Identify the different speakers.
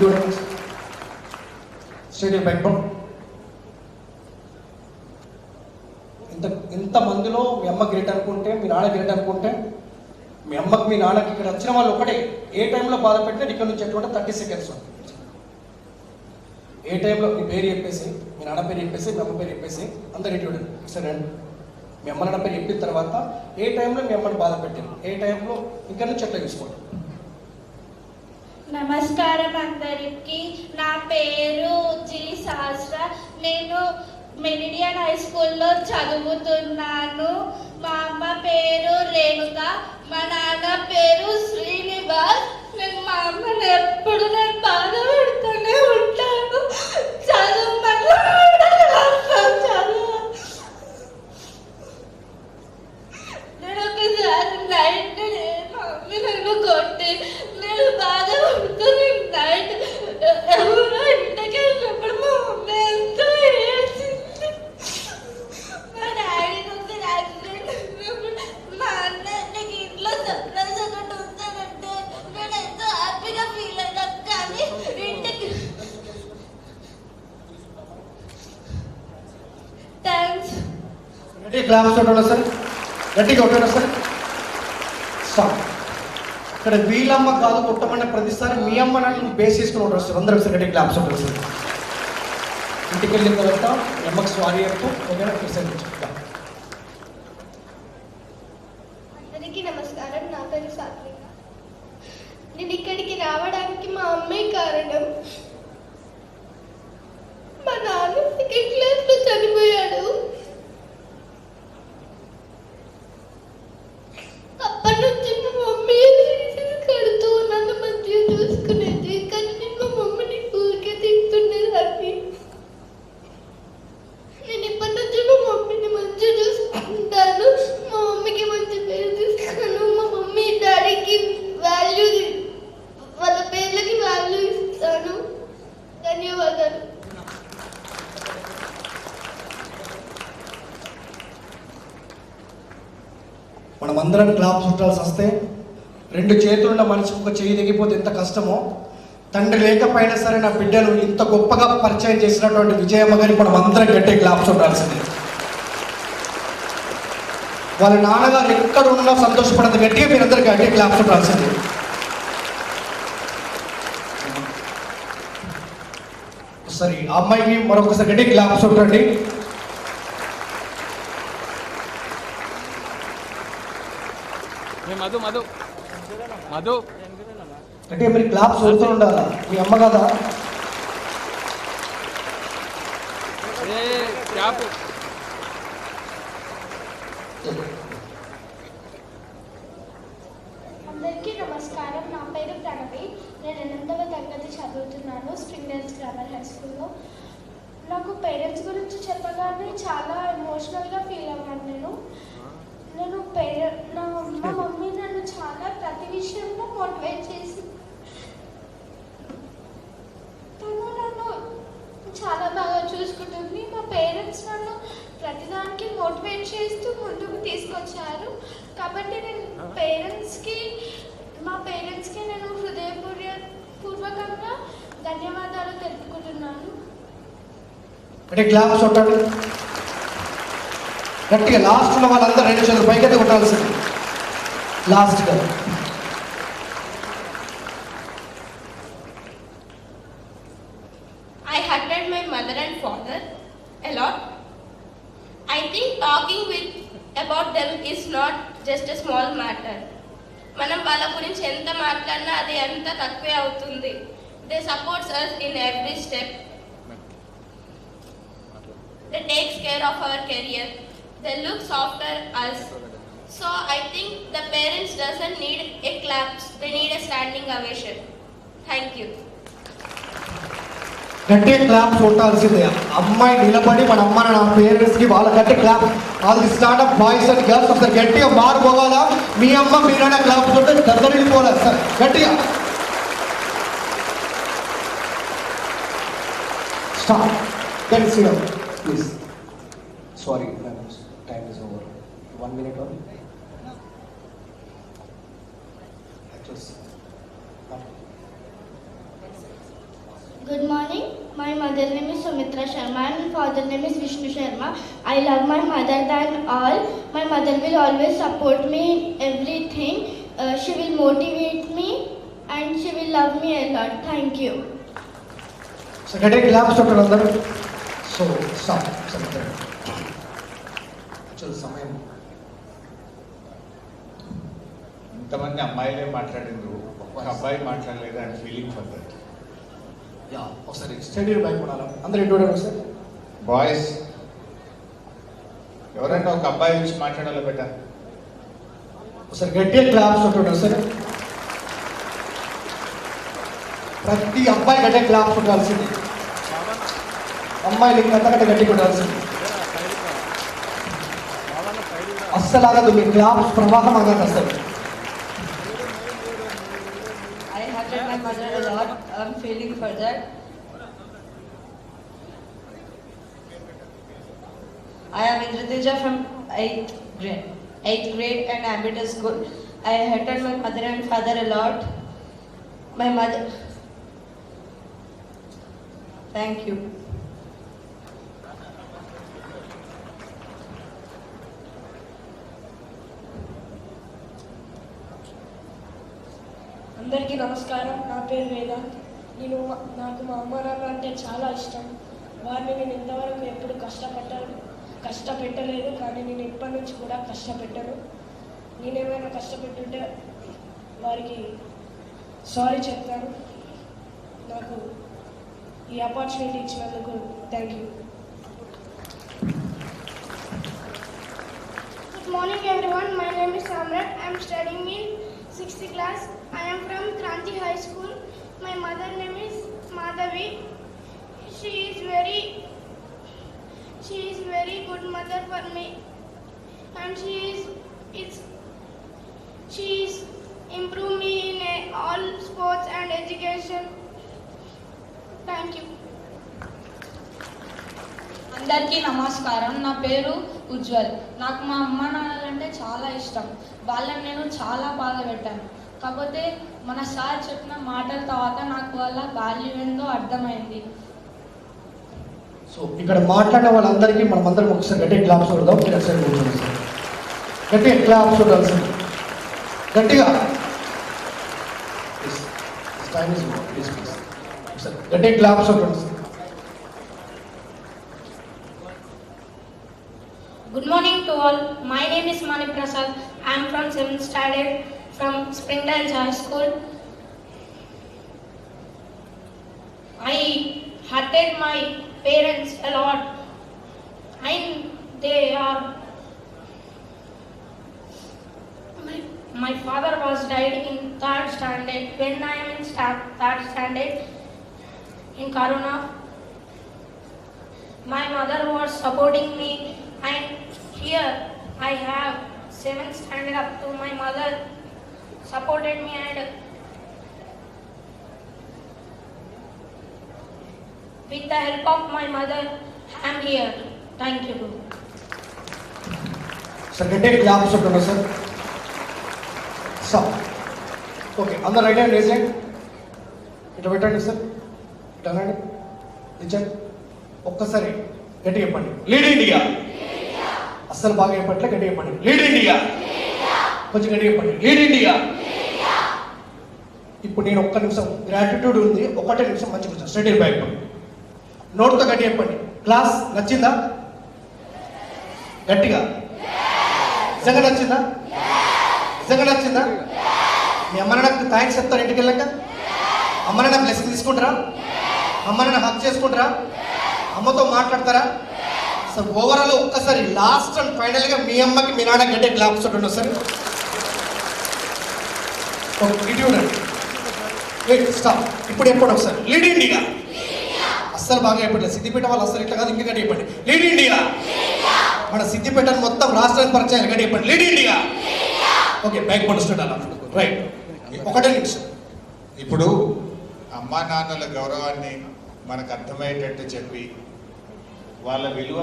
Speaker 1: Including stadium back bone. ఇంతమందిలో మీ అమ్మ great అనుకుంటే, మీ నాన్న గ్రేట్ అనుకుంటే, మీ అమ్మకి మీ నాన్నకి ఇక్కడ వచ్చిన వాళ్ళు ఒకటే ఏ టైంలో బాధ పెట్టినా ఇక్కడ నుంచి ఎట్లా 30 సెకండ్స్. ఏ టైంలో మీ పేరు చెప్పేసి, మీ నాన్న పేరు చెప్పేసి, మీ అమ్మ పేరు చెప్పేసి అందరు ఇటు సరే. మీ అమ్మ నాన్న పేరు చెప్పిన తర్వాత ఏ టైంలో మీ అమ్మని బాధ పెట్టారు, ఏ టైంలో ఇక్కడ నుంచి ఎట్లా చూసుకోండి.
Speaker 2: నమస్కారం అందరికి. నా పేరు జి శాస్త్ర. నేను మెరిడియన్ హై స్కూల్లో చదువుతున్నాను. మా అమ్మ పేరు రేణుక, మా నాన్న పేరు శ్రీనివాస్. నేను మా అమ్మని ఎప్పుడు నేను బాధ పెడుతూనే ఉంటాను. చదువు నేను ఒకసారి నైట్ మమ్మీ నన్ను కొట్టి నేను బాధ పడుతుంది. నైట్ ఎవరో ఇంటికి వెళ్ళినప్పుడు మా మమ్మీ ఎంతో ఏడ్చింది. మా డాడీకి ఒక యాక్సిడెంట్ అయినప్పుడు మా అన్న నీకు ఇంట్లో సర్ప్రైజ్ ఒకటి ఉంచానంటే నేను ఎంతో హ్యాపీగా ఫీల్ అయ్యాను. కానీ ఇంటికి థ్యాంక్స్.
Speaker 1: క్లాస్ ఉంటాడు సార్, గట్టిగా ఉంటాడు సార్. స్టాప్. ఇక్కడ వీళ్ళమ్మ కాదు కొట్టమన్న ప్రతిసారి మీ అమ్మ నన్ను బేస్ చేసుకుని ఉంటారు సార్. అందరూ ఒకసారి గట్టిగా క్లాప్స్ ఉంటారు సార్. ఇంటికి వెళ్ళిన తర్వాత అమ్మకి సారీ చెప్తూ ఓకేనా ప్రెసెంట్.
Speaker 2: అందరికీ నమస్కారం. నా పేరు సాత్విక. నేను ఇక్కడికి రావడానికి మా అమ్మే కారణం. మా నాన్న సెకండ్ క్లాస్లో చనిపోయాడు. అప్పటి నుంచి మా మమ్మీ కడుతూ నన్ను మంచిగా చూసుకునేది. కానీ నేను మా మమ్మీని ఊరికే తింటుండేదాన్ని. నేను ఇప్పటి నుంచి మా మమ్మీని మంచిగా చూసుకుంటాను. మా మమ్మీకి మంచి పేరు తీస్తాను. మా మమ్మీ డాడీకి వాల్యూ, వాళ్ళ పేర్లకి వాల్యూ ఇస్తాను. ధన్యవాదాలు.
Speaker 1: మనం అందరం క్లాప్స్ కొట్టాల్సి వస్తే 2 చేతులున్న మనిషికి ఒక చేయి దిగిపోతే ఎంత కష్టమో, తండ్రి లేకపోయినా సరే నా బిడ్డను ఇంత గొప్పగా పరిచయం చేసినటువంటి విజయమ్మ గారికి మనం అందరం గట్టే క్లాప్స్ కొట్టాల్సిందే. వాళ్ళ నాన్నగారు ఎక్కడ ఉన్నా సంతోషపడదు గట్టిగా మీరందరూ గట్టే క్లాప్స్ కొట్టాల్సిందే. సరే ఆ అమ్మాయికి మరొకసారి గట్టి క్లాప్స్ కొట్టండి.
Speaker 3: మధు మధు మధు
Speaker 1: అంటే మీరు క్లాప్స్ కొడుతూ ఉండాలా, మీ అమ్మ కదా.
Speaker 2: అందరికీ నమస్కారం. నా పేరు ప్రణవి. నేను 8వ తరగతి చదువుతున్నాను స్ప్రింగ్ డేల్స్ గ్రామర్ హై స్కూల్లో. నాకు పేరెంట్స్ గురించి చెప్పగానే చాలా ఎమోషనల్గా ఫీల్ అవ్వాను. మా మమ్మీ నన్ను చాలా ప్రతి విషయంలో మోటివేట్ చేసి తను నన్ను చాలా బాగా చూసుకుంటుంది. మా పేరెంట్స్ నన్ను ప్రతిదానికి మోటివేట్ చేస్తూ ముందుకు తీసుకొచ్చారు. కాబట్టి నేను మా పేరెంట్స్కి నేను హృదయపూర్వకంగా ధన్యవాదాలు తెలుపుకుంటున్నాను.
Speaker 1: అంటే క్లాప్స్ కొట్టండి గట్టిగా. లాస్ట్ ఉన్న వాళ్ళందరూ 2 చేతులు పైకైతే కొట్టాల్సింది లాస్ట్గా.
Speaker 2: I hurted my mother and father a lot. I think talking about them is not just a small matter. మనం వాళ్ళ గురించి ఎంత మాట్లాడినా అది ఎంత తక్కువే అవుతుంది. They support us in every step. They take care of our career. They look after us. So I think the parents doesn't need a clap. They need a standing ovation. Thank you.
Speaker 1: గట్టి claps కొట్టాల్సిందే. అమ్మాయి నిలబడి మన అమ్మ నా పేరెంట్స్కి వాళ్ళ గట్టి clap. All the startup boys and girls ఒకసారి గట్టిగా మారిపోవాలా. మీ అమ్మ మీరైనా క్లాప్స్ కొట్టే దద్దరిల్లిపోవాలి సార్ గట్టిగా. Stop. Can see down please. Sorry time is over. 1 minute only.
Speaker 2: Good morning. My mother name is Sumitra Sharma and father name is Vishnu Sharma. I love my mother than all. My mother will always support me in everything. She will motivate me and she will love me a lot. Thank you.
Speaker 1: So గట్టి claps కొట్టారు అందరూ. So stop సమయం.
Speaker 4: ఇంతమంది అమ్మాయిలే మాట్లాడిండ్రు, ఒక అబ్బాయి మాట్లాడలేదు and feeling for that.
Speaker 1: Yeah ఒకసారి స్టడీ బ్యాక్ ఉండాలి అందరూ ఇంటూ సార్.
Speaker 4: బాయ్స్ ఎవరైనా ఒక అబ్బాయి వచ్చి మాట్లాడాలో బెట.
Speaker 1: ఒకసారి గట్టిగా క్లాప్స్ కొట్టారు సార్. ప్రతి అబ్బాయి గట్టిగా క్లాప్స్ కొట్టాల్సింది, అమ్మాయిలు అంతకంటే గట్టి కొట్టాల్సింది. అస్సలు ఆగదు, మీ క్లాప్స్ ప్రవాహం ఆగదు అసలు.
Speaker 5: I hated my mother a lot. I'm feeling for that. I am Indrateja from 8th grade and Ambita school. I hated my mother and father a lot. My mother. Thank you.
Speaker 6: అందరికీ నమస్కారం. నా పేరు వేదాంత్. నాకు మా అమ్మ నాన్న అంటే చాలా ఇష్టం. వారిని నేను ఇంతవరకు ఎప్పుడు కష్టపెట్టలేదు, కానీ నేను ఇప్పటి నుంచి కూడా కష్టపెట్టను. నేనేమైనా కష్టపెట్టుంటే వారికి సారీ చెప్తాను. నాకు ఈ ఆపర్చునిటీ ఇచ్చినందుకు thank you.
Speaker 2: Good morning everyone. My name is Samrat. I am studying in 6th class. I am from Kranti High School. My mother name is Madhavi. She is very good mother for me, and she is improve me in all sports and education. Thank you.
Speaker 7: అందరికీ నమస్కారం. నా పేరు ఉజ్వల్. నాకు మా అమ్మ నాన్నలంటే చాలా ఇష్టం. వాళ్ళని నేను చాలా బాధ పెట్టాను. కాకపోతే మన సార్ చెప్పిన మాటల తర్వాత నాకు వాళ్ళ వాల్యూ ఏందో అర్థమైంది.
Speaker 1: సో ఇక్కడ మాట్లాడిన వాళ్ళందరికీ మనం అందరం ఒకసారి గట్టిగా క్లాప్స్ కొడదాం. మీరు ఒకసారి కూర్చోండి సార్. గట్టిగా క్లాప్స్ కొట్టాలి సార్, గట్టిగా. గట్టిగా క్లాప్స్ కొట్టండి sir.
Speaker 7: Good morning to all. My name is Mani Prasad. I am from 7th standard from Springdale High School. I hated my parents a lot. My father was died in 3rd standard when I am in 3rd standard in Corona. My mother was supporting me, and here I have 7th standard up to my mother supported me, and with the help of my mother I am here. Thank you.
Speaker 1: Sir గట్టిగా claps కొట్టండి sir. Sir okay, అందరు right hand raise చేయండి. ఇట్లా పెట్టండి sir, ఇట్లా అనండి, ఇచ్చండి. ఒక్కసారి గట్టిగా చెప్పండి, లీడ్ ఇండియా. అస్సలు బాగా చెప్పట్లే, గట్టిగా చెప్పండి, లీడ్ ఇండియా. కొంచెం గట్టిగా చెప్పండి, లీడ్ ఇండియా. ఇప్పుడు నేను ఒక్క నిమిషం గ్రాటిట్యూడ్ ఉంది, ఒకటే నిమిషం మంచిగా కూర్చోండి, స్టడీ బ్యాక్ నోట్తో గట్టిగా చెప్పండి. క్లాస్ నచ్చిందా? గట్టిగా నిజంగా నచ్చిందా? నిజంగా నచ్చిందా? మీ అమ్మని నాకు థ్యాంక్స్ చెప్తారు ఇంటికి వెళ్ళాక? అమ్మని నా బ్లెస్సింగ్ తీసుకుంటారా? అమ్మని నా హక్ చేసుకుంటారా? అమ్మతో మాట్లాడతారా? సార్ ఓవరాల్ ఒక్కసారి లాస్ట్ అండ్ ఫైనల్గా మీ అమ్మకి మీ నాన్న గట్టే క్లాప్స్ ఉంటుండో సార్. ఇటు స్టాప్. ఇప్పుడు చెప్పండి ఒకసారి, లీడ్ ఇండియా. అస్సలు బాగా చెప్పట్లేదు, సిద్దిపేట వాళ్ళు అస్సలు ఇట్లా కాదు, ఇంకా గట్టి చెప్పండి, లీడ్ ఇండియా. మన సిద్దిపేటను మొత్తం రాష్ట్రానికి పరిచయాలు, గట్టి చెప్పండి, లీడ్ ఇండియా. ఓకే, బ్యాక్ పండుస్తుంటే అలా రైట్. ఒకటే నిమిషం.
Speaker 4: ఇప్పుడు అమ్మా నాన్నల గౌరవాన్ని మనకు అర్థమయ్యేటట్టు చెప్పి వాళ్ళ విలువ